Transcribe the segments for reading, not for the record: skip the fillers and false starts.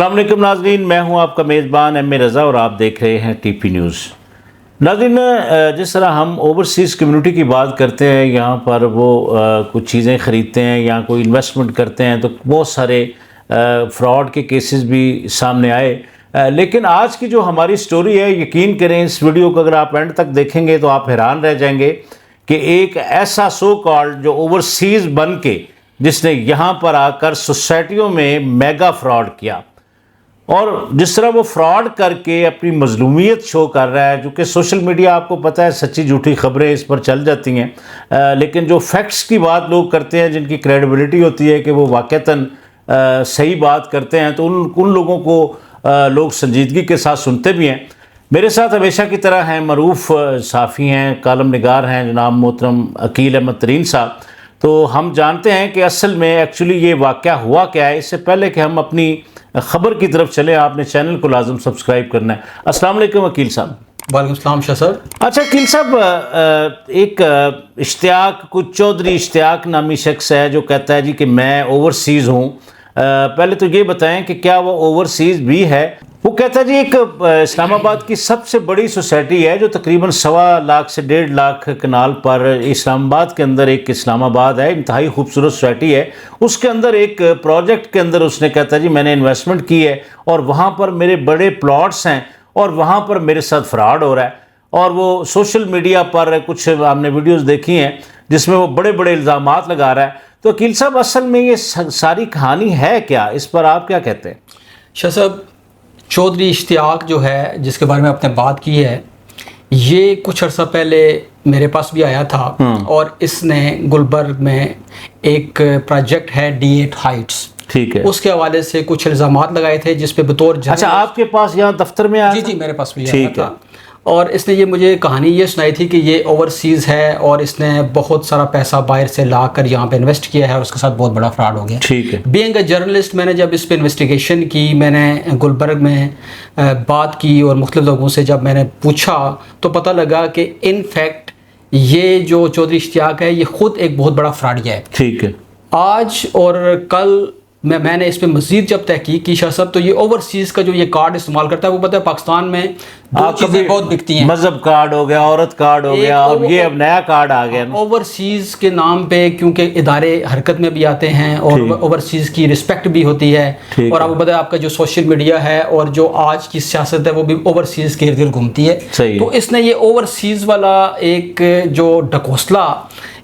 السلام علیکم ناظرین، میں ہوں آپ کا میزبان ایم اے رضا اور آپ دیکھ رہے ہیں ٹی پی نیوز۔ ناظرین، جس طرح ہم اوورسیز کمیونٹی کی بات کرتے ہیں، یہاں پر وہ کچھ چیزیں خریدتے ہیں یا کوئی انویسٹمنٹ کرتے ہیں تو بہت سارے فراڈ کے کیسز بھی سامنے آئے، لیکن آج کی جو ہماری سٹوری ہے، یقین کریں اس ویڈیو کو اگر آپ اینڈ تک دیکھیں گے تو آپ حیران رہ جائیں گے کہ ایک ایسا سو کالڈ جو اوورسیز بن کے جس نے یہاں پر آ کر سوسائٹیوں میں میگا فراڈ کیا، اور جس طرح وہ فراڈ کر کے اپنی مظلومیت شو کر رہا ہے، جو کہ سوشل میڈیا آپ کو پتہ ہے سچی جھوٹی خبریں اس پر چل جاتی ہیں، لیکن جو فیکٹس کی بات لوگ کرتے ہیں، جن کی کریڈیبلٹی ہوتی ہے کہ وہ واقعتاً صحیح بات کرتے ہیں، تو ان لوگوں کو لوگ سنجیدگی کے ساتھ سنتے بھی ہیں۔ میرے ساتھ ہمیشہ کی طرح ہیں معروف صحافی ہیں، کالم نگار ہیں جناب محترم عقیل احمد ترین صاحب۔ تو ہم جانتے ہیں کہ اصل میں ایکچولی یہ واقعہ ہوا کیا ہے۔ اس سے پہلے کہ ہم اپنی خبر کی طرف چلیں، آپ نے چینل کو لازم سبسکرائب کرنا ہے۔ السلام علیکم عقیل صاحب۔ وعلیکم السلام شاہ صاحب۔ اچھا عقیل صاحب، ایک اشتیاق کچھ چودھری اشتیاق نامی شخص ہے جو کہتا ہے جی کہ میں اوورسیز ہوں۔ پہلے تو یہ بتائیں کہ کیا وہ اوورسیز بھی ہے؟ وہ کہتا ہے جی ایک اسلام آباد کی سب سے بڑی سوسائٹی ہے جو تقریباً 1.25 لاکھ سے 1.5 لاکھ کنال پر اسلام آباد کے اندر ایک اسلام آباد ہے، انتہائی خوبصورت سوسائٹی ہے۔ اس کے اندر ایک پروجیکٹ کے اندر اس نے کہتا ہے جی میں نے انویسٹمنٹ کی ہے اور وہاں پر میرے بڑے پلاٹس ہیں اور وہاں پر میرے ساتھ فراڈ ہو رہا ہے، اور وہ سوشل میڈیا پر کچھ ہم نے ویڈیوز دیکھی ہیں جس میں وہ بڑے بڑے الزامات لگا رہا ہے۔ تو عقیل صاحب اصل میں یہ ساری کہانی ہے کیا؟ اس پر آپ کیا کہتے ہیں؟ شاہ صاحب، چودھری اشتیاق جو ہے جس کے بارے میں آپ نے بات کی ہے، یہ کچھ عرصہ پہلے میرے پاس بھی آیا تھا، اور اس نے گلبرگ میں ایک پروجیکٹ ہے D8 ہائٹس، ٹھیک ہے، اس کے حوالے سے کچھ الزامات لگائے تھے جس پہ بطور اچھا آپ کے پاس یہاں دفتر میں آیا؟ جی میرے پاس بھی آیا تھا، اور اس نے یہ مجھے کہانی یہ سنائی تھی کہ یہ اوورسیز ہے اور اس نے بہت سارا پیسہ باہر سے لا کر یہاں پہ انویسٹ کیا ہے اور اس کے ساتھ بہت بڑا فراڈ ہو گیا۔ ٹھیک ہے، بینگ اے جرنلسٹ میں نے جب اس پہ انویسٹیگیشن کی، میں نے گلبرگ میں بات کی اور مختلف لوگوں سے جب میں نے پوچھا تو پتہ لگا کہ ان فیکٹ یہ جو چودھری اشتیاق ہے یہ خود ایک بہت بڑا فراڈیا ہے۔ ٹھیک ہے، آج اور کل میں نے اس پہ مزید جب تحقیق کی شاہ صاحب، تو یہ اوورسیز کا جو یہ کارڈ استعمال کرتا ہے، وہ پتہ ہے پاکستان میں دو چیزیں بہت بکتی ہیں، مذہب کارڈ ہو گیا، عورت کارڈ ہو گیا، اور یہ اب نیا کارڈ آ گیا۔ اوورسیز کے نام پہ کیونکہ ادارے حرکت میں بھی آتے ہیں اور اوورسیز کی رسپیکٹ بھی ہوتی ہے، اور آپ کو پتہ ہے آپ کا جو سوشل میڈیا ہے اور جو آج کی سیاست ہے وہ بھی اوورسیز کے ارد گرد گھومتی ہے۔ تو اس نے یہ اوورسیز والا ایک جو ڈکوسلا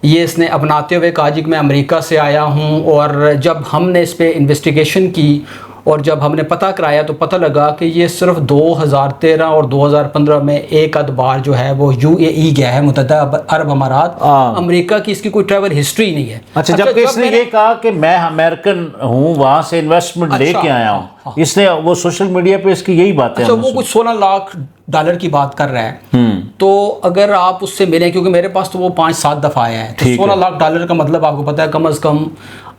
یہ اس نے اپناتے ہوئے کہا جی کہ میں امریکہ سے آیا ہوں، اور جب ہم نے اس پہ انویسٹیگیشن کی اور جب ہم نے پتہ کرایا تو پتہ لگا کہ یہ صرف 2013 اور 2015 میں ایک آدھ بار جو ہے وہ UAE گیا ہے، متحدہ عرب امارات۔ امریکہ کی اس کی کوئی ٹریول ہسٹری نہیں ہے۔ اچھا، جبکہ اس نے یہ کہا کہ میں امریکن ہوں، وہاں سے انویسٹمنٹ لے کے آیا ہوں، اس نے وہ سوشل میڈیا پہ اس کی یہی باتیں۔ اچھا، وہ کچھ $16 لاکھ کی بات کر رہا ہے، تو اگر آپ اس سے ملیں، کیونکہ میرے پاس تو وہ 5-7 دفعہ آیا ہے، تو $16 لاکھ کا مطلب آپ کو پتہ ہے کم از کم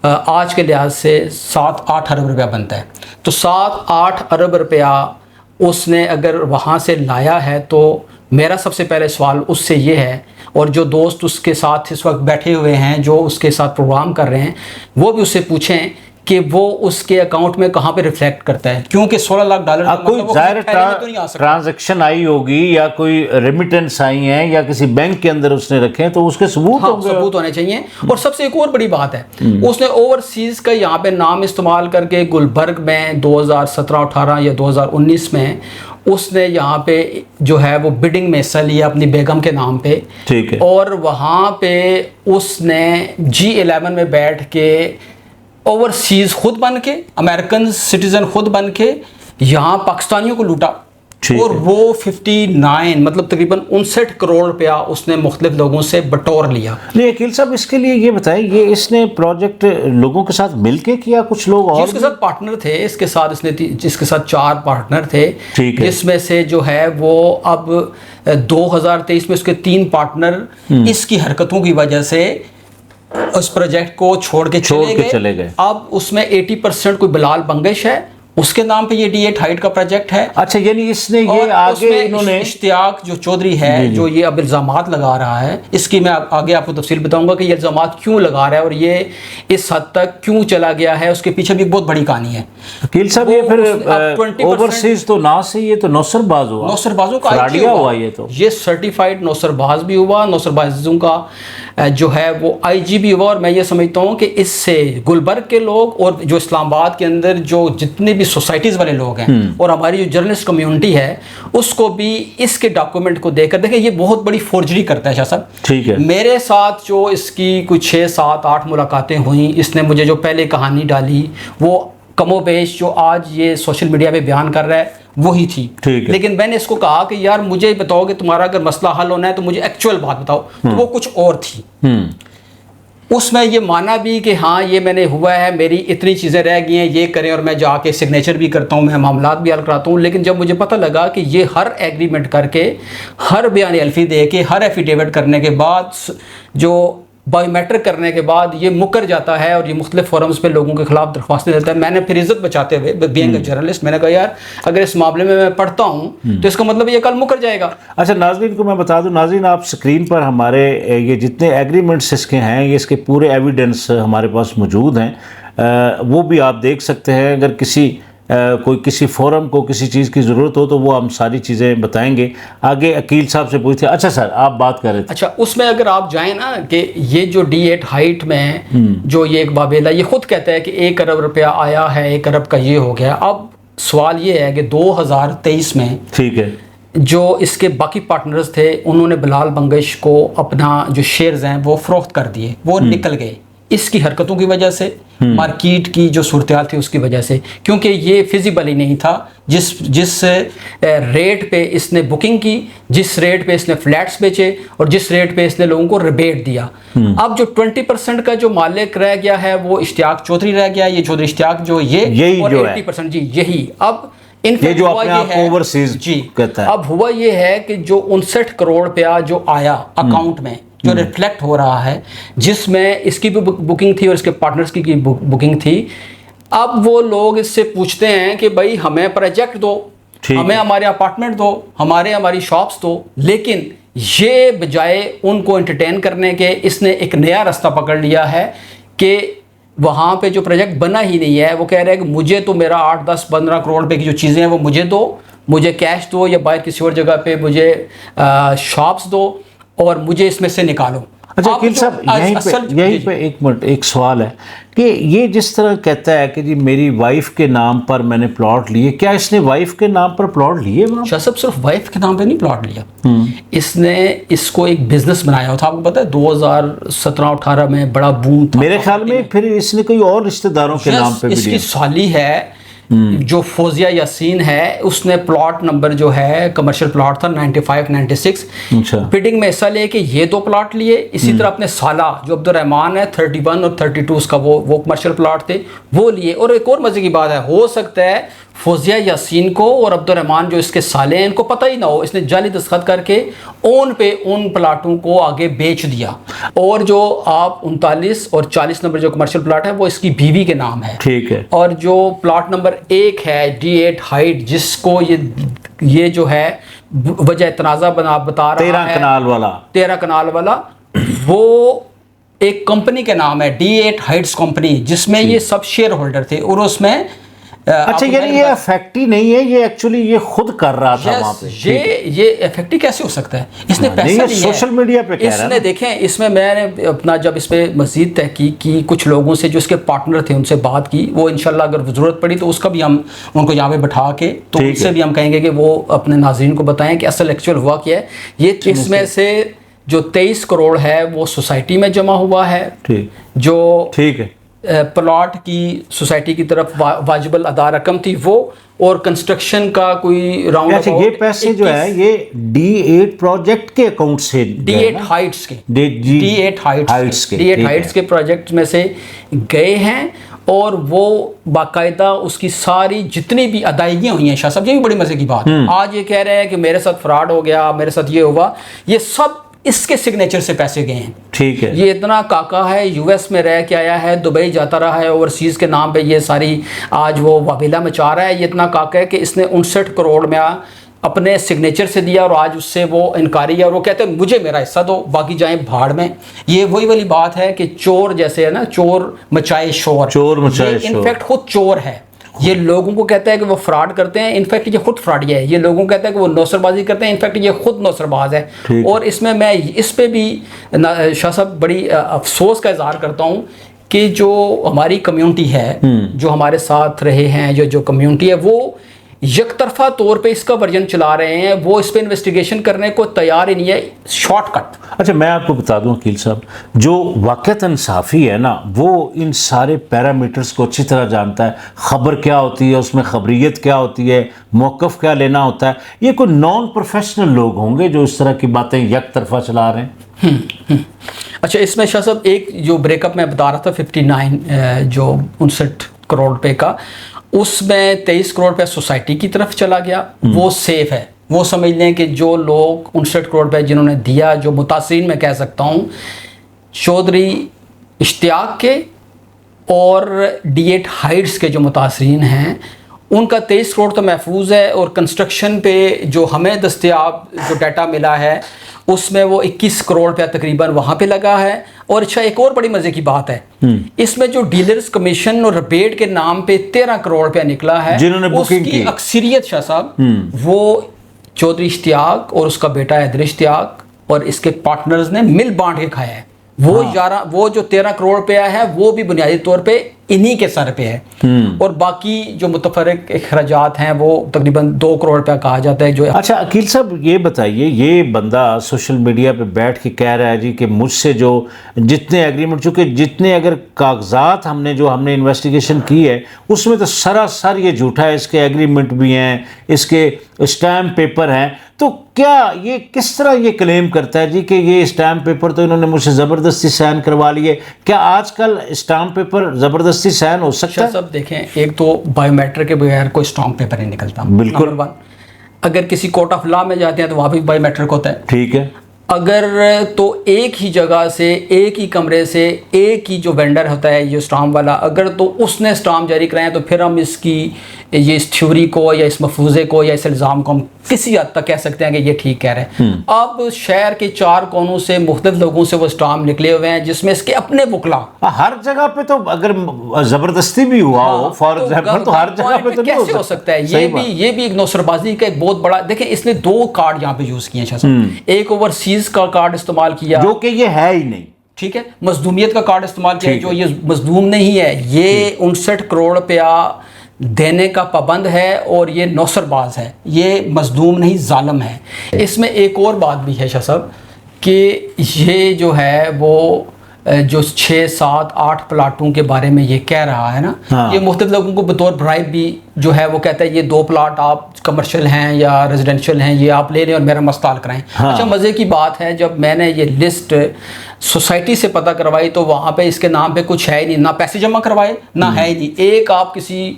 آج کے لحاظ سے 7-8 ارب روپیہ بنتا ہے۔ تو 7-8 ارب روپیہ اس نے اگر وہاں سے لایا ہے، تو میرا سب سے پہلے سوال اس سے یہ ہے، اور جو دوست اس کے ساتھ اس وقت بیٹھے ہوئے ہیں جو اس کے ساتھ پروگرام کر رہے ہیں، وہ بھی اس سے پوچھیں کہ وہ اس کے اکاؤنٹ میں کہاں پہ ریفلیکٹ کرتا ہے، کیونکہ $16 لاکھ کوئی ظاہر ٹرانزیکشن آئی ہوگی یا کوئی ریمیٹنس آئی ہیں یا کسی بینک کے اندر اس نے رکھے ہیں، تو اس کے ثبوت ہونے چاہیے۔ اور سب سے ایک اور بڑی بات ہے، اس نے اوورسیز کا یہاں پہ نام استعمال کر کے گلبرگ میں 2017-18 یا 2019 میں اس نے یہاں پہ جو ہے وہ بڈنگ میں حصہ لیا اپنی بیگم کے نام پہ، اور وہاں پہ اس نے G11 میں بیٹھ کے اوورسیز خود بن کے، امریکن سٹیزن خود بن کے یہاں پاکستانیوں کو لوٹا، اور وہ 59 مطلب تقریباً 59 کروڑ روپیہ اس نے مختلف لوگوں سے بٹور لیا۔ نہیں عقیل صاحب، اس کے لیے یہ بتائیں، یہ اس نے پروجیکٹ لوگوں کے ساتھ مل کے کیا؟ کچھ لوگ اور اس کے ساتھ پارٹنر تھے، اس کے ساتھ اس نے جس کے ساتھ 4 پارٹنر تھے، جس میں سے جو ہے وہ اب 2023 میں اس کے 3 پارٹنر اس کی حرکتوں کی وجہ سے اس پروجیکٹ کو چھوڑ کے چلے گئے۔ اب اس میں 80% کوئی بلال بنگش ہے اس کے نام پہ یہ D8 ہائٹ کا پروجیکٹ ہے. اچھا یعنی اس نے یہ آگے انہوں نے اشتیاق جو چودھری ہے جو یہ اب الزامات لگا رہا ہے, اس کی میں آگے آپ کو تفصیل بتاؤں گا کہ یہ الزامات کیوں لگا رہا ہے اور یہ اس حد تک کیوں چلا گیا ہے, اس کے پیچھے بھی بہت بڑی کہانی ہے. عقیل صاحب یہ پھر اوورسیز تو نہ سے یہ تو نوسر باز ہوا, نوسر بازوں کا فراڈیا ہوا, یہ تو یہ سرٹیفائیڈ نوسر باز بھی ہوا, نوسر بازوں کا جو ہے وہ IG بھی ہوا. اور میں یہ سمجھتا ہوں کہ اس سے گلبرگ کے لوگ اور جو اسلام آباد کے اندر جو جتنے بھی سوسائٹیز والے لوگ ہیں اور ہماری جو جرنلسٹ کمیونٹی ہے اس کو بھی اس کے ڈاکومنٹ کو دیکھ کر دیکھیں یہ بہت بڑی فورجری کرتا ہے شاہ صاحب. ٹھیک ہے, میرے ساتھ جو اس کی کچھ 6 7 8 ملاقاتیں ہوئیں, اس نے مجھے جو پہلے کہانی ڈالی وہ کم و بیش جو آج یہ سوشل میڈیا پہ بیان کر رہا ہے وہی تھی. لیکن میں نے اس کو کہا کہ یار مجھے بتاؤ کہ تمہارا اگر مسئلہ حل ہونا ہے تو مجھے ایکچوئل بات بتاؤ, تو وہ کچھ اور تھی. اس میں یہ مانا بھی کہ ہاں یہ میں نے ہوا ہے, میری اتنی چیزیں رہ گئی ہیں, یہ کریں, اور میں جا کے سگنیچر بھی کرتا ہوں, میں معاملات بھی حل کراتا ہوں. لیکن جب مجھے پتہ لگا کہ یہ ہر ایگریمنٹ کر کے, ہر بیان الفی دے کے, ہر ایفیڈیوٹ کرنے کے بعد, جو بایو میٹرک کرنے کے بعد یہ مکر جاتا ہے اور یہ مختلف فورمز پہ لوگوں کے خلاف درخواستیں دیتا ہے, میں نے پھر عزت بچاتے ہوئے بینگ اے جرنلسٹ میں نے کہا یار اگر اس معاملے میں پڑھتا ہوں تو اس کا مطلب یہ کل مکر جائے گا. اچھا ناظرین کو میں بتا دوں, ناظرین آپ سکرین پر ہمارے یہ جتنے ایگریمنٹس اس کے ہیں, یہ اس کے پورے ایویڈنس ہمارے پاس موجود ہیں, وہ بھی آپ دیکھ سکتے ہیں. اگر کوئی کسی فورم کو کسی چیز کی ضرورت ہو تو وہ ہم ساری چیزیں بتائیں گے. آگے عقیل صاحب سے پوچھتے ہیں. اچھا سر آپ بات کر رہے تھے. اچھا اس میں اگر آپ جائیں نا کہ یہ جو D8 ہائٹ میں جو یہ ایک بابیلا یہ خود کہتا ہے کہ 1 ارب روپیہ آیا ہے, 1 ارب کا یہ ہو گیا. اب سوال یہ ہے کہ 2023 میں ٹھیک ہے جو اس کے باقی پارٹنرز تھے انہوں نے بلال بنگش کو اپنا جو شیئرز ہیں وہ فروخت کر دیے, وہ نکل گئے اس کی حرکتوں کی وجہ سے, مارکیٹ کی جو صورتحال تھی اس کی وجہ سے, کیونکہ یہ فیزیبل ہی نہیں تھا. جس ریٹ پہ اس نے بکنگ کی, جس ریٹ پہ اس نے فلیٹس بیچے اور جس ریٹ پہ اس نے لوگوں کو ریبیٹ دیا, اب جو 20% کا جو مالک رہ گیا ہے وہ اشتیاق چودھری رہ گیا. یہ چودھری اشتیاق جو یہ اور 80% جی یہی. اب یہ جو اپنے آپ اوورسیز کہتا ہے, اب ہوا یہ ہے کہ جو 59 کروڑ روپیہ جو آیا اکاؤنٹ میں جو ریفلیکٹ ہو رہا ہے, جس میں اس کی بھی بکنگ تھی اور اس کے پارٹنرز کی بکنگ تھی. اب وہ لوگ اس سے پوچھتے ہیں کہ بھائی ہمیں پروجیکٹ دو, ہمیں ہمارے اپارٹمنٹ دو, ہماری شاپس دو, لیکن یہ بجائے ان کو انٹرٹین کرنے کے اس نے ایک نیا راستہ پکڑ لیا ہے کہ وہاں پہ جو پروجیکٹ بنا ہی نہیں ہے, وہ کہہ رہے ہیں کہ مجھے تو میرا 8 10 15 کروڑ روپے کی جو چیزیں ہیں وہ مجھے دو, مجھے کیش دو, یا باہر کسی اور جگہ پہ مجھے شاپس دو اور مجھے اس میں سے نکالو. اچھا عقیل صاحب یہیں پہ ایک منٹ ایک سوال ہے کہ یہ جس طرح کہتا ہے کہ جی میری وائف کے نام پر میں نے پلاٹ لیے, کیا اس نے وائف کے نام پر پلاٹ لیے؟ شاہ صاحب صرف وائف کے نام پہ نہیں پلاٹ لیا, اس نے اس کو ایک بزنس بنایا تھا. آپ کو پتہ ہے 2017-18 میں بڑا بوم تھا میرے خیال میں, پھر اس نے کوئی اور رشتہ داروں کے نام پہ بھی اس کی سالی ہے جو فوزیہ یاسین ہے, اس نے پلاٹ نمبر جو ہے کمرشل پلاٹ تھا 95-96, بڈنگ میں حصہ لے کے یہ 2 پلاٹ لیے. اسی طرح اپنے سالہ جو عبد الرحمان ہے 31 اور 32 اس کا وہ کمرشل پلاٹ تھے وہ لیے. اور ایک اور مزے کی بات ہے, ہو سکتا ہے فوزیہ یاسین کو اور عبد الرحمان جو اس کے سالے ہیں ان کو پتہ ہی نہ ہو, اس نے جعلی دستخط کر کے اون پہ ان پلاٹوں کو آگے بیچ دیا. اور جو آپ 39 اور 40 نمبر جو کمرشل پلاٹ ہے وہ اس کی بیوی کے نام ہے. ٹھیک ہے. اور جو پلاٹ نمبر 1 ہے D8 ہائٹ, جس کو یہ جو ہے وجہ تنازع بتا رہا ہے 13 کنال والا, وہ ایک کمپنی کے نام ہے D8 ہائٹس کمپنی, جس میں یہ سب شیئر ہولڈر تھے. اور اس میں اچھا یعنی یہ افیکٹی نہیں ہے, یہ ایکچولی یہ خود کر رہا تھا وہاں پہ. یہ افیکٹی کیسے ہو سکتا ہے؟ اس نے پیسہ نہیں ہے, سوشل میڈیا پہ کہہ رہا ہے. اس نے دیکھیں, اس میں نے اپنا جب اس پہ مزید تحقیق کی, کچھ لوگوں سے جو اس کے پارٹنر تھے ان سے بات کی, وہ انشاءاللہ اگر ضرورت پڑی تو اس کا بھی ہم ان کو یہاں پہ بٹھا کے تو ان سے بھی ہم کہیں گے کہ وہ اپنے ناظرین کو بتائیں کہ اصل ایکچوئل ہوا کیا ہے. یہ اس میں سے جو 23 کروڑ ہے وہ سوسائٹی میں جمع ہوا ہے, جو ٹھیک ہے پلاٹ کی سوسائٹی کی طرف واجب الادا رقم تھی وہ, اور کنسٹرکشن کا کوئی راؤنڈ. اچھا یہ پیسے جو ہے یہ D8 پروجیکٹ کے اکاؤنٹ سے, D8 ہائٹس کے D8 ہائٹس کے پروجیکٹ میں سے گئے ہیں, اور وہ باقاعدہ اس کی ساری جتنی بھی ادائیگیاں ہوئی ہیں. شاہ صاحب یہ بھی بڑی مزے کی بات, آج یہ کہہ رہے ہیں کہ میرے ساتھ فراڈ ہو گیا, میرے ساتھ یہ ہوا, یہ سب اس کے سگنیچر سے پیسے گئے ہیں. ٹھیک ہے. یہ اتنا کاکا ہے, یو ایس میں رہ کے آیا ہے, دبئی جاتا رہا ہے, اوورسیز کے نام پہ یہ ساری آج وہ واویلا مچا رہا ہے. یہ اتنا کاکا ہے کہ اس نے 59 کروڑ میں اپنے سگنیچر سے دیا اور آج اس سے وہ انکاری ہے, اور وہ کہتے ہیں مجھے میرا حصہ دو, باقی جائیں بھاڑ میں. یہ وہی والی بات ہے کہ چور جیسے ہے نا, چور مچائے شور, انفیکٹ خود چور ہے. یہ لوگوں کو کہتا ہے کہ وہ فراڈ کرتے ہیں, انفیکٹ یہ خود فراڈی ہے. یہ لوگوں کو کہتا ہے کہ وہ نوسر بازی کرتے ہیں, انفیکٹ یہ خود نوسر باز ہے. اور اس میں اس پہ بھی شاہ صاحب بڑی افسوس کا اظہار کرتا ہوں کہ جو ہماری کمیونٹی ہے, جو ہمارے ساتھ رہے ہیں, جو کمیونٹی ہے, وہ یک طرفہ طور پہ اس کا ورژن چلا رہے ہیں. وہ اس پہ انویسٹیگیشن کرنے کو تیار ہی نہیں ہے, شارٹ کٹ. اچھا میں آپ کو بتا دوں عقیل صاحب, جو واقعتاً صحافی ہے نا وہ ان سارے پیرامیٹرز کو اچھی طرح جانتا ہے. خبر کیا ہوتی ہے, اس میں خبریت کیا ہوتی ہے, موقف کیا لینا ہوتا ہے. یہ کوئی نان پروفیشنل لوگ ہوں گے جو اس طرح کی باتیں یک طرفہ چلا رہے ہیں. اچھا اس میں شاہ صاحب ایک جو بریک اپ میں بتا رہا تھا 59 جو 59 کروڑ روپے کا, اس میں 23 کروڑ روپے سوسائٹی کی طرف چلا گیا. وہ سیف ہے. وہ سمجھ لیں کہ جو لوگ 59 کروڑ روپے جنہوں نے دیا, جو متاثرین میں کہہ سکتا ہوں چودھری اشتیاق کے اور D8 ہائٹس کے جو متاثرین ہیں, ان کا 23 کروڑ تو محفوظ ہے. اور کنسٹرکشن پہ جو ہمیں دستیاب جو ڈیٹا ملا ہے اس میں وہ 21 کروڑ روپیہ تقریباً وہاں پہ لگا ہے. اور اچھا ایک اور بڑی مزے کی بات ہے, اس میں جو ڈیلرز کمیشن اور ربیٹ کے نام پہ 13 کروڑ روپیہ نکلا ہے, جنہوں نے اس کی اکثریت شاہ صاحب وہ چودھری اشتیاق اور اس کا بیٹا حیدر اشتیاق اور اس کے پارٹنرز نے مل بانٹ کے کھایا ہے. وہ جو 13 کروڑ روپیہ ہے وہ بھی بنیادی طور پہ انہی کے سر پہ ہے. اور باقی جو متفرق اخراجات ہیں وہ تقریباً 2 کروڑ روپیہ کہا جاتا ہے. جو اچھا عقیل صاحب یہ بتائیے, یہ بندہ سوشل میڈیا پہ بیٹھ کے کہہ رہا ہے جی کہ مجھ سے جو جتنے ایگریمنٹ, چونکہ جتنے اگر کاغذات ہم نے انویسٹیگیشن کی ہے اس میں تو سراسر یہ جھوٹا ہے. اس کے ایگریمنٹ بھی ہیں, اس کے اسٹیمپ پیپر ہیں. تو کیا یہ کس طرح یہ کلیم کرتا ہے جی کہ یہ اسٹیمپ پیپر تو انہوں نے مجھ سے زبردستی سائن کروا لیے؟ کیا آج کل اسٹیمپ پیپر زبردستی سائن ہو سکتا ہے؟ سب دیکھیں, ایک تو بایو میٹرک کے بغیر کوئی اسٹرانگ پیپر نہیں نکلتا. بالکل. اگر کسی کورٹ آف لا میں جاتے ہیں تو وہاں بھی بایو میٹرک ہوتا ہے. ٹھیک ہے. اگر تو ایک ہی جگہ سے, ایک ہی کمرے سے, ایک ہی جو وینڈر ہوتا ہے یہ اسٹامپ والا, اگر تو اس نے اسٹامپ جاری کرائے تو پھر ہم اس کی یہ اس تھیوری کو یا اس مفروضے کو یا اس الزام کو ہم کسی حد تک کہہ سکتے ہیں کہ یہ ٹھیک کہہ رہے ہیں. اب شہر کے 4 کونوں سے مختلف لوگوں سے وہ اسٹامپ نکلے ہوئے ہیں جس میں اس کے اپنے وکلا ہر جگہ پہ, تو اگر زبردستی بھی ہوا ہو فار ایگزامپل تو ہر جگہ پہ تو نہیں کیسے ہو سکتا ہے. یہ بھی ایک نوسر بازی کا ایک بہت بڑا, دیکھیں اس نے 2 کارڈ یہاں پہ یوز کیے ہیں. ایک اوورسیز کا کارڈ استعمال کیا جو کہ یہ ہے ہی نہیں, ٹھیک ہے, مظلومیت کا کارڈ استعمال کیا جو یہ مظلوم نہیں ہے. یہ 59 کروڑ روپیہ دینے کا پابند ہے اور یہ نوسر باز ہے, یہ مظلوم نہیں ظالم ہے. اس میں ایک اور بات بھی ہے شاہ صاحب کہ یہ جو ہے وہ جو 6, 7, 8 پلاٹوں کے بارے میں یہ کہہ رہا ہے نا, یہ مختلف لوگوں کو بطور برائب بھی جو ہے وہ کہتا ہے یہ 2 پلاٹ آپ کمرشل ہیں یا ریزیڈینشیل ہیں, یہ آپ لے لیں اور میرا مسئلہ حل کرائیں. اچھا مزے کی بات ہے, جب میں نے یہ لسٹ سوسائٹی سے پتہ کروائی تو وہاں پہ اس کے نام پہ کچھ ہے ہی نہیں, نہ پیسے جمع کروائے نہ ہے ہی نہیں. ایک آپ کسی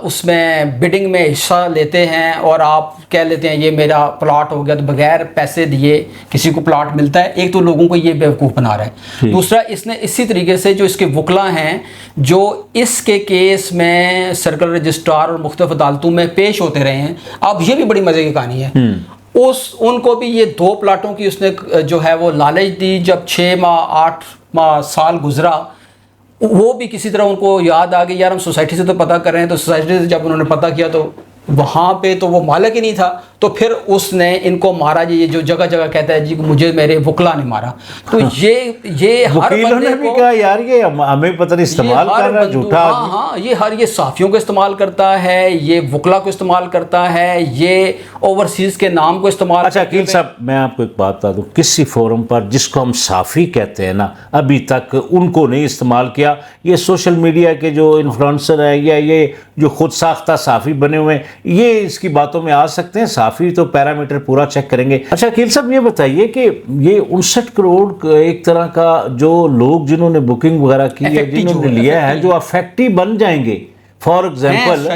اس میں بڈنگ میں حصہ لیتے ہیں اور آپ کہہ لیتے ہیں یہ میرا پلاٹ ہو گیا, تو بغیر پیسے دیے کسی کو پلاٹ ملتا ہے. ایک تو لوگوں کو یہ بیوقوف بنا رہا ہے. دوسرا اس نے اسی طریقے سے جو اس کے وکلا ہیں جو اس کے کیس میں سرکل رجسٹرار اور مختلف عدالتوں میں پیش ہوتے رہے ہیں, اب یہ بھی بڑی مزے کی کہانی ہے. ان کو بھی یہ 2 پلاٹوں کی اس نے جو ہے وہ لالچ دی. جب 6 ماہ 8 ماہ سال گزرا, وہ بھی کسی طرح ان کو یاد آ گئی یار ہم سوسائٹی سے تو پتہ کر رہے ہیں. تو سوسائٹی سے جب انہوں نے پتہ کیا تو وہاں پہ تو وہ مالک ہی نہیں تھا, تو پھر اس نے ان کو مارا. یہ جو جگہ جگہ کہتا ہے جی مجھے میرے وکلا نے مارا. تو یہ ہر بندے کو کہا یار یہ ہمیں پتہ نہیں استعمال کر رہا ہے جھوٹا. ہاں یہ صحافیوں کو استعمال کرتا ہے, یہ وکلا کو استعمال کرتا ہے, یہ اوورسیز کے نام کو استعمال. اچھا عقیل صاحب میں آپ کو ایک بات بتا دوں, کسی فورم پر جس کو ہم صحافی کہتے ہیں نا, ابھی تک ان کو نہیں استعمال کیا. یہ سوشل میڈیا کے جو انفلوئنسر ہیں یا یہ جو خود ساختہ صحافی بنے ہوئے ہیں, یہ اس کی باتوں میں آ سکتے ہیں. صحافی تو پیرامیٹر پورا چیک کریں گے. اچھا عقیل صاحب یہ بتائیے کہ یہ 59 کروڑ ایک طرح کا جو لوگ جنہوں نے بکنگ وغیرہ کی ہے, جنہوں نے لیا ہے, جو افیکٹی بن جائیں گے, فار ایگزامپل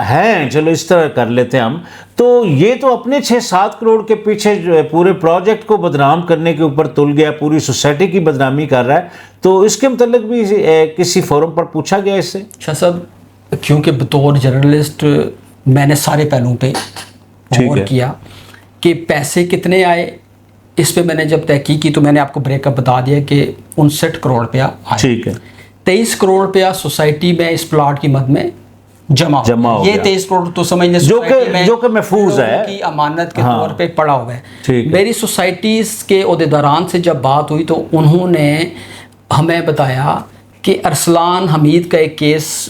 ہیں، چلو اس طرح کر لیتے ہیں ہم، تو یہ تو اپنے 6-7 کروڑ کے پیچھے جو ہے پورے پروجیکٹ کو بدنام کرنے کے اوپر تل گیا، پوری سوسائٹی کی بدنامی کر رہا ہے. تو اس کے متعلق بھی کسی فورم پر پوچھا گیا اس سے؟ شاہ صاحب کیونکہ بطور جرنلسٹ میں نے سارے پہلوؤں پہ غور کیا کہ پیسے کتنے آئے. اس پہ میں نے جب تحقیق کی تو میں نے آپ کو بریک اپ بتا دیا کہ 59 کروڑ روپیہ آئے. ٹھیک ہے. 23 کروڑ روپیہ سوسائٹی میں اس پلاٹ کی مد میں جمع ہو. یہ 23 کروڑ تو سمجھ لیں جو کہ محفوظ ہے کی امانت کے طور پہ پڑا ہوا ہے. میری سوسائٹیز کے عہدیداران سے جب بات ہوئی تو انہوں نے ہمیں بتایا کہ ارسلان حمید کا ایک کیس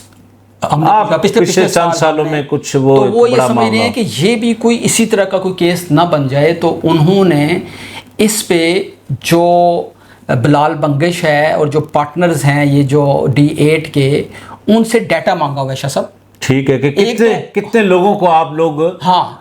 پچھلے چند سالوں میں کچھ وہ یہ سمجھ رہے ہیں کہ یہ بھی کوئی اسی طرح کا کوئی کیس نہ بن جائے. تو انہوں نے اس پہ جو بلال بنگش ہے اور جو پارٹنرز ہیں یہ جو D8 کے، ان سے ڈیٹا مانگا ہوا ہے شاہ صاحب. ٹھیک ہے کہ کتنے لوگوں کو آپ لوگ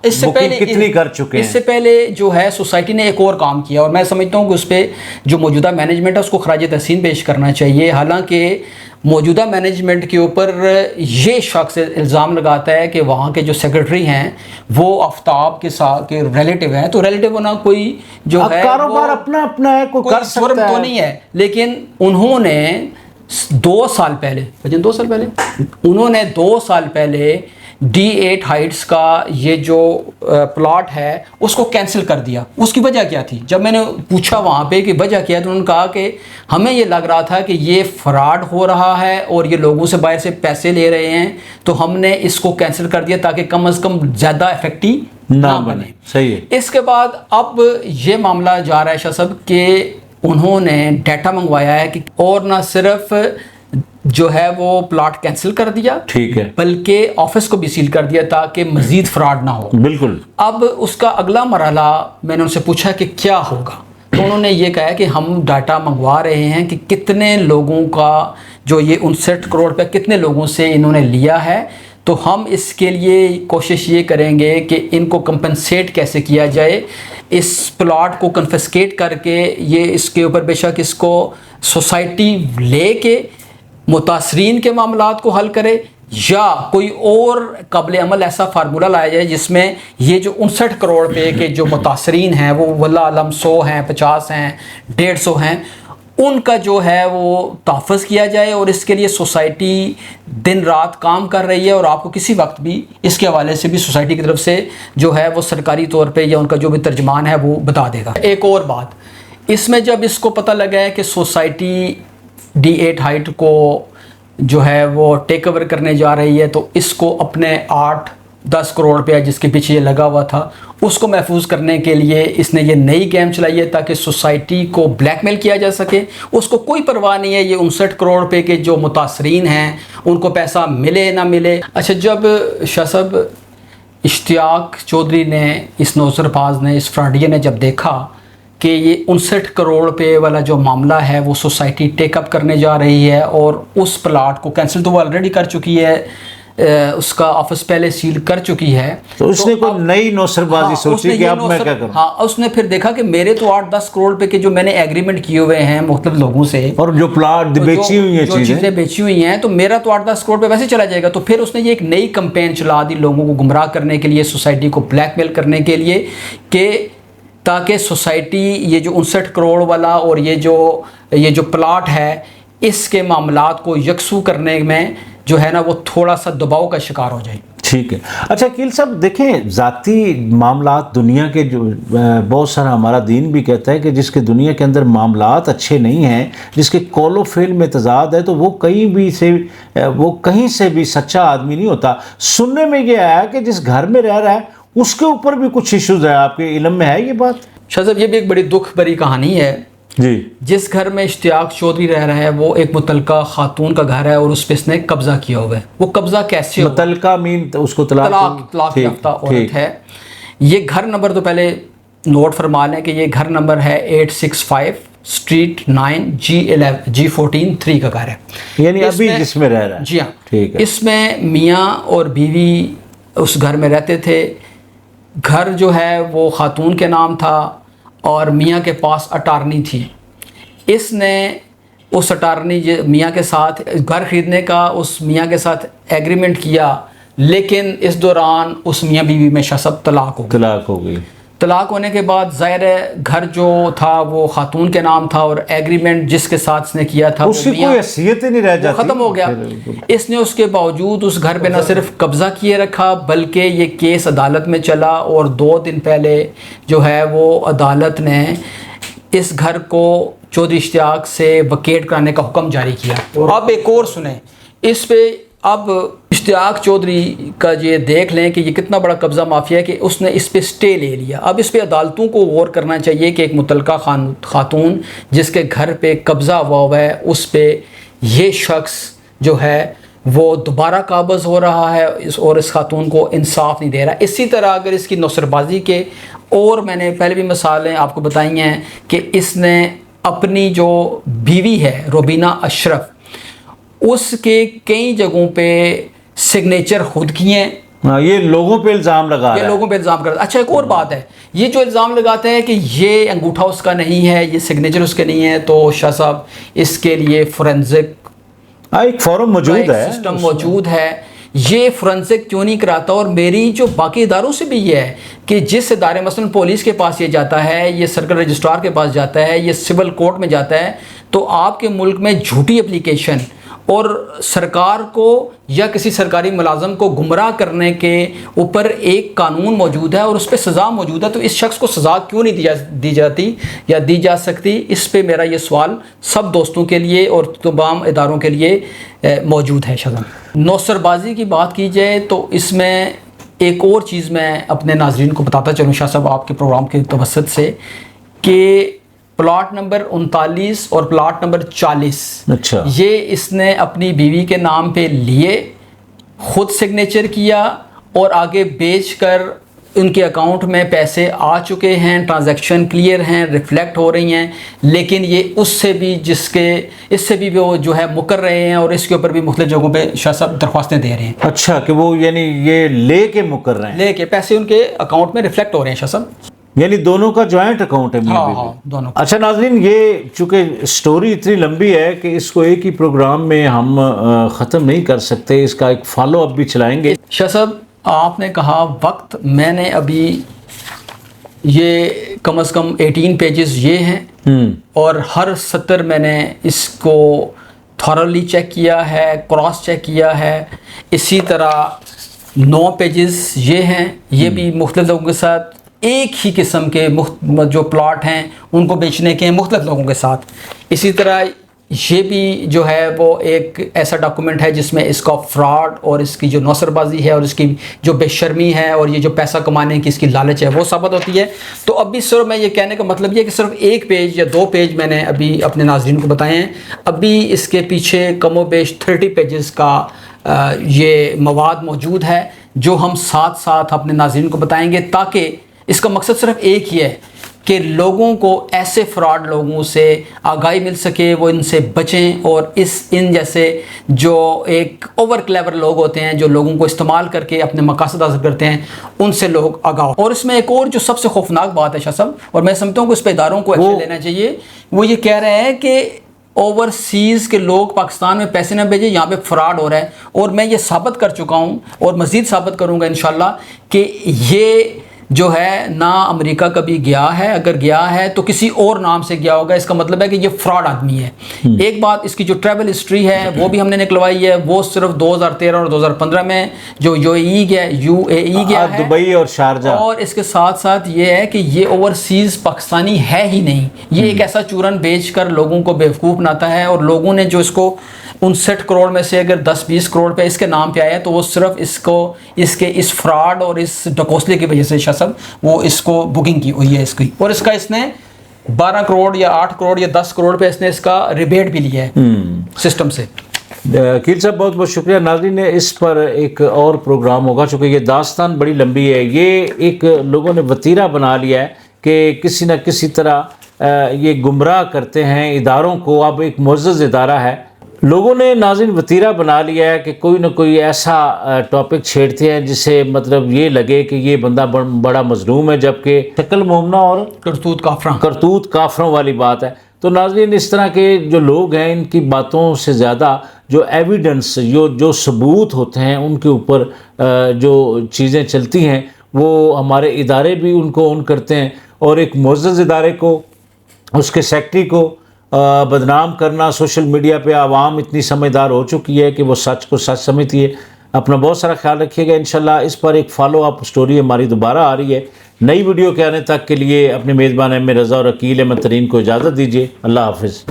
اس سے پہلے کتنی کر چکے ہیں. اس سے پہلے جو ہے سوسائٹی نے ایک اور کام کیا اور میں سمجھتا ہوں کہ اس پہ جو موجودہ مینجمنٹ ہے اس کو خراج تحسین پیش کرنا چاہیے. حالانکہ موجودہ مینجمنٹ کے اوپر یہ شخص الزام لگاتا ہے کہ وہاں کے جو سیکرٹری ہیں وہ آفتاب کے ساتھ کے ریلیٹیو ہیں. تو ریلیٹیو ہونا کوئی جو ہے کاروبار اپنا اپنا ہے، کوئی کر سکتا ہے تو نہیں ہے. لیکن انہوں نے 2 سال پہلے انہوں نے 2 سال پہلے D8 ہائٹس کا یہ جو پلاٹ ہے اس کو کینسل کر دیا. اس کی وجہ کیا تھی؟ جب میں نے پوچھا وہاں پہ کہ وجہ کیا ہے تو انہوں نے کہا کہ ہمیں یہ لگ رہا تھا کہ یہ فراڈ ہو رہا ہے اور یہ لوگوں سے باہر سے پیسے لے رہے ہیں، تو ہم نے اس کو کینسل کر دیا تاکہ کم از کم زیادہ افیکٹو نہ بنے. صحیح ہے. اس کے بعد اب یہ معاملہ جا رہا ہے شاہ صاحب کہ انہوں نے ڈیٹا منگوایا ہے کہ اور نہ صرف جو ہے وہ پلاٹ کینسل کر دیا، ٹھیک ہے، بلکہ آفس کو بھی سیل کر دیا تاکہ مزید فراڈ نہ ہو. بالکل. اب اس کا اگلا مرحلہ میں نے ان سے پوچھا کہ کیا ہوگا، تو انہوں نے یہ کہا کہ ہم ڈاٹا منگوا رہے ہیں کہ کتنے لوگوں کا جو یہ 59 کروڑ روپے کتنے لوگوں سے انہوں نے لیا ہے، تو ہم اس کے لیے کوشش یہ کریں گے کہ ان کو کمپنسیٹ کیسے کیا جائے. اس پلاٹ کو کنفسکیٹ کر کے یہ اس کے اوپر بے شک اس کو سوسائٹی لے کے متاثرین کے معاملات کو حل کرے، یا کوئی اور قابل عمل ایسا فارمولہ لایا جائے جس میں یہ جو 59 کروڑ روپے کے جو متاثرین ہیں وہ واللہ علم 100 ہیں، 50 ہیں، 150 ہیں، ان کا جو ہے وہ تحفظ کیا جائے. اور اس کے لیے سوسائٹی دن رات کام کر رہی ہے اور آپ کو کسی وقت بھی اس کے حوالے سے بھی سوسائٹی کی طرف سے جو ہے وہ سرکاری طور پہ یا ان کا جو بھی ترجمان ہے وہ بتا دے گا. ایک اور بات، اس میں جب اس کو پتہ لگا ہے کہ سوسائٹی D8 ہائٹ کو جو ہے وہ ٹیک اوور کرنے جا رہی ہے، تو اس کو اپنے 8-10 کروڑ روپیہ جس کے پیچھے یہ لگا ہوا تھا اس کو محفوظ کرنے کے لیے اس نے یہ نئی گیم چلائی ہے تاکہ سوسائٹی کو بلیک میل کیا جا سکے. اس کو کوئی پرواہ نہیں ہے یہ 59 کروڑ روپے کے جو متاثرین ہیں ان کو پیسہ ملے نہ ملے. اچھا، جب شاہ صاحب اشتیاق چودھری نے، اس نوزر باز نے، اس فراڈیے نے جب دیکھا کہ یہ 59 کروڑ روپے والا جو معاملہ ہے وہ سوسائٹی ٹیک اپ کرنے جا رہی ہے اور اس پلاٹ کو کینسل تو وہ آلریڈی کر چکی ہے، اس کا آفس پہلے سیل کر چکی ہے، تو اس نے کوئی نئی نوسر بازی سوچی کہ اب میں کیا کروں. ہاں، اس نے پھر دیکھا کہ میرے تو 8-10 کروڑ روپے کے جو میں نے ایگریمنٹ کیے ہوئے ہیں مختلف لوگوں سے اور جو پلاٹ بیچی ہوئی ہیں چیزیں بیچی ہوئی ہیں، تو میرا تو 8-10 کروڑ روپے ویسے چلا جائے گا. تو پھر اس نے یہ ایک نئی کمپین چلا دی لوگوں کو گمراہ کرنے کے لیے، سوسائٹی کو بلیک میل کرنے کے لیے، کہ تاکہ سوسائٹی یہ جو 59 کروڑ والا اور یہ جو پلاٹ ہے اس کے معاملات کو یکسو کرنے میں جو ہے نا وہ تھوڑا سا دباؤ کا شکار ہو جائے. ٹھیک ہے. اچھا کیل صاحب، دیکھیں ذاتی معاملات دنیا کے جو بہت سارا ہمارا دین بھی کہتا ہے کہ جس کے دنیا کے اندر معاملات اچھے نہیں ہیں، جس کے قول و فعل میں تضاد ہے، تو وہ کہیں سے بھی سچا آدمی نہیں ہوتا. سننے میں یہ آیا کہ جس گھر میں رہ رہا ہے اس کے اوپر بھی کچھ ایشوز ہیں، آپ کے علم میں ہے یہ بات؟ شاہ صاحب، یہ بھی ایک بڑی دکھ بھری کہانی ہے. جی. جس گھر میں اشتیاق چودھری رہ رہا ہے وہ ایک متعلقہ خاتون کا گھر ہے اور اس پہ اس نے قبضہ کیا ہوا ہے. وہ قبضہ کیسے متعلقہ اس کو طلاق یافتہ عورت ہے. یہ گھر نمبر تو پہلے نوٹ فرما لیں کہ یہ گھر نمبر ہے 865 اسٹریٹ 9 G14 3 کا گھر ہے، یعنی ابھی جس میں رہ رہا ہے. جی ہاں. ٹھیک ہے. اس میں میاں اور بیوی اس گھر میں رہتے تھے. گھر جو ہے وہ خاتون کے نام تھا اور میاں کے پاس اٹارنی تھی. اس نے اس اٹارنی میاں کے ساتھ گھر خریدنے کا اس میاں کے ساتھ ایگریمنٹ کیا، لیکن اس دوران اس میاں بیوی میں شاہ صاحب طلاق ہو گئی۔ طلاق ہونے کے بعد ظاہر ہے گھر جو تھا وہ خاتون کے نام تھا، اور ایگریمنٹ جس کے ساتھ اس نے کیا تھا اس کی کوئی حیثیت ہی نہیں رہ جاتی، ختم ہو گیا۔ اس نے اس کے باوجود اس گھر پہ نہ صرف قبضہ کیے رکھا بلکہ یہ کیس عدالت میں چلا، اور 2 دن پہلے جو ہے وہ عدالت نے اس گھر کو چودھری اشتیاق سے ویکیٹ کرانے کا حکم جاری کیا۔ اب ایک اور سنیں اس پہ، اب اشتیاق چودھری کا یہ دیکھ لیں کہ یہ کتنا بڑا قبضہ مافیا ہے کہ اس نے اس پہ سٹے لے لیا۔ اب اس پہ عدالتوں کو غور کرنا چاہیے کہ ایک متعلقہ خاتون جس کے گھر پہ قبضہ ہوا ہے اس پہ یہ شخص جو ہے وہ دوبارہ قابض ہو رہا ہے اور اس خاتون کو انصاف نہیں دے رہا۔ اسی طرح اگر اس کی نوسر بازی کے، اور میں نے پہلے بھی مثالیں آپ کو بتائی ہیں کہ اس نے اپنی جو بیوی ہے روبینہ اشرف، اس کے کئی جگہوں پہ سگنیچر خود کیے ہیں۔ یہ لوگوں پہ الزام لگا رہا ہے، لوگوں پہ الزام کرتا ہے۔ اچھا ایک اور بات ہے، یہ جو الزام لگاتے ہیں کہ یہ انگوٹھا اس کا نہیں ہے، یہ سگنیچر اس کے نہیں ہے، تو شاہ صاحب اس کے لیے فورنزک ایک فورم موجود ہے، سسٹم موجود ہے۔ یہ فورنزک کیوں نہیں کراتا؟ اور میری جو باقی اداروں سے بھی یہ ہے کہ جس ادارے مثلا پولیس کے پاس یہ جاتا ہے، یہ سرکل رجسٹرار کے پاس جاتا ہے، یہ سول کورٹ میں جاتا ہے، تو آپ کے ملک میں جھوٹی اپلیکیشن اور سرکار کو یا کسی سرکاری ملازم کو گمراہ کرنے کے اوپر ایک قانون موجود ہے اور اس پہ سزا موجود ہے، تو اس شخص کو سزا کیوں نہیں دی جاتی یا دی جا سکتی؟ اس پہ میرا یہ سوال سب دوستوں کے لیے اور تمام اداروں کے لیے موجود ہے۔ شاہ نوسر بازی کی بات کی جائے تو اس میں ایک اور چیز میں اپنے ناظرین کو بتاتا چلوں شاہ صاحب آپ کے پروگرام کے توسط سے، کہ پلاٹ نمبر 39 اور پلاٹ نمبر 40 اچھا یہ اس نے اپنی بیوی کے نام پہ لیے، خود سگنیچر کیا اور آگے بیچ کر ان کے اکاؤنٹ میں پیسے آ چکے ہیں، ٹرانزیکشن کلیئر ہیں، ریفلیکٹ ہو رہی ہیں، لیکن یہ اس سے بھی وہ جو ہے مکر رہے ہیں اور اس کے اوپر بھی مختلف جگہوں پہ شاہ صاحب درخواستیں دے رہے ہیں۔ اچھا کہ وہ یعنی یہ لے کے مکر رہے ہیں، لے کے پیسے ان کے اکاؤنٹ میں ریفلیکٹ ہو رہے ہیں شاہ صاحب، یعنی دونوں کا جوائنٹ اکاؤنٹ ہے میاں بیوی۔ دونوں۔ اچھا ناظرین، یہ چونکہ سٹوری اتنی لمبی ہے کہ اس کو ایک ہی پروگرام میں ہم ختم نہیں کر سکتے، اس کا ایک فالو اپ بھی چلائیں گے۔ شاہ صاحب آپ نے کہا وقت، میں نے ابھی یہ کم از کم 18 پیجز یہ ہیں اور ہر سطر میں نے اس کو تھورلی چیک کیا ہے، کراس چیک کیا ہے۔ اسی طرح 9 پیجز یہ ہیں، یہ بھی مختلف لوگوں کے ساتھ ایک ہی قسم کے جو پلاٹ ہیں ان کو بیچنے کے ہیں مختلف لوگوں کے ساتھ۔ اسی طرح یہ بھی جو ہے وہ ایک ایسا ڈاکومنٹ ہے جس میں اس کا فراڈ اور اس کی جو نوسر بازی ہے اور اس کی جو بے شرمی ہے اور یہ جو پیسہ کمانے کی اس کی لالچ ہے وہ ثابت ہوتی ہے۔ تو ابھی صرف میں یہ کہنے کا مطلب یہ ہے کہ صرف 1 پیج یا 2 پیج میں نے ابھی اپنے ناظرین کو بتائے ہیں، ابھی اس کے پیچھے کم و بیش 30 پیجز کا یہ مواد موجود ہے جو ہم ساتھ ساتھ اپنے ناظرین کو بتائیں گے، تاکہ اس کا مقصد صرف ایک ہی ہے کہ لوگوں کو ایسے فراڈ لوگوں سے آگاہی مل سکے، وہ ان سے بچیں، اور ان جیسے جو ایک اوور کلیور لوگ ہوتے ہیں جو لوگوں کو استعمال کر کے اپنے مقاصد حاصل کرتے ہیں، ان سے لوگ آگاہ ہو۔ اور اس میں ایک اور جو سب سے خوفناک بات ہے شاہ صاحب، اور میں سمجھتا ہوں کہ اس پہ اداروں کو ایکشن لینا چاہیے، وہ یہ کہہ رہے ہیں کہ اوورسیز کے لوگ پاکستان میں پیسے نہ بھیجیں، یہاں پہ فراڈ ہو رہا ہے، اور میں یہ ثابت کر چکا ہوں اور مزید ثابت کروں گا انشاءاللہ کہ یہ جو ہے نہ امریکہ کبھی گیا ہے، اگر گیا ہے تو کسی اور نام سے گیا ہوگا، اس کا مطلب ہے کہ یہ فراڈ آدمی ہے۔ ایک بات، اس کی جو ٹریول ہسٹری ہے وہ بھی ہم نے نکلوائی ہے، وہ صرف 2013 اور 2015 میں جو یو اے ای گیا ہے، دبئی اور شارجہ، اور اس کے ساتھ ساتھ یہ ہے کہ یہ اوورسیز پاکستانی ہے ہی نہیں، یہ ایک ایسا چورن بیچ کر لوگوں کو بیوقوف بناتا ہے، اور لوگوں نے جو اس کو 59 کروڑ میں سے اگر 10-20 کروڑ پہ اس کے نام پہ آیا ہے تو وہ صرف اس فراڈ اور اس ڈکوسلے کی وجہ سے شاہ صاحب وہ اس کو بکنگ کی ہوئی ہے اس کی، اور اس کا اس نے 12 کروڑ یا 8 کروڑ یا 10 کروڑ پہ اس نے اس کا ریبیٹ بھی لیا ہے سسٹم سے۔ کیل صاحب بہت بہت شکریہ۔ ناظرین نے اس پر ایک اور پروگرام ہوگا، چونکہ یہ داستان بڑی لمبی ہے، یہ ایک لوگوں نے وتیرہ بنا لیا ہے کہ کسی نہ کسی طرح یہ گمراہ کرتے ہیں اداروں کو۔ اب ایک معزز ادارہ ہے، لوگوں نے ناظرین وتیرہ بنا لیا ہے کہ کوئی نہ کوئی ایسا ٹاپک چھیڑتے ہیں جسے مطلب یہ لگے کہ یہ بندہ بڑا مظلوم ہے، جبکہ شکل مومنہ اور کرتوت کافروں والی بات ہے۔ تو ناظرین اس طرح کے جو لوگ ہیں ان کی باتوں سے زیادہ جو ایویڈنس جو ثبوت ہوتے ہیں ان کے اوپر جو چیزیں چلتی ہیں وہ ہمارے ادارے بھی ان کو اون کرتے ہیں، اور ایک معزز ادارے کو، اس کے سیکٹری کو بدنام کرنا سوشل میڈیا پہ عوام اتنی سمجھدار ہو چکی ہے کہ وہ سچ کو سچ سمجھتی ہے۔ اپنا بہت سارا خیال رکھیے گا، انشاءاللہ اس پر ایک فالو اپ سٹوری ہماری دوبارہ آ رہی ہے۔ نئی ویڈیو کے آنے تک کے لیے اپنے میزبان ایم رضا اور عقیل احمد ترین کو اجازت دیجیے۔ اللہ حافظ۔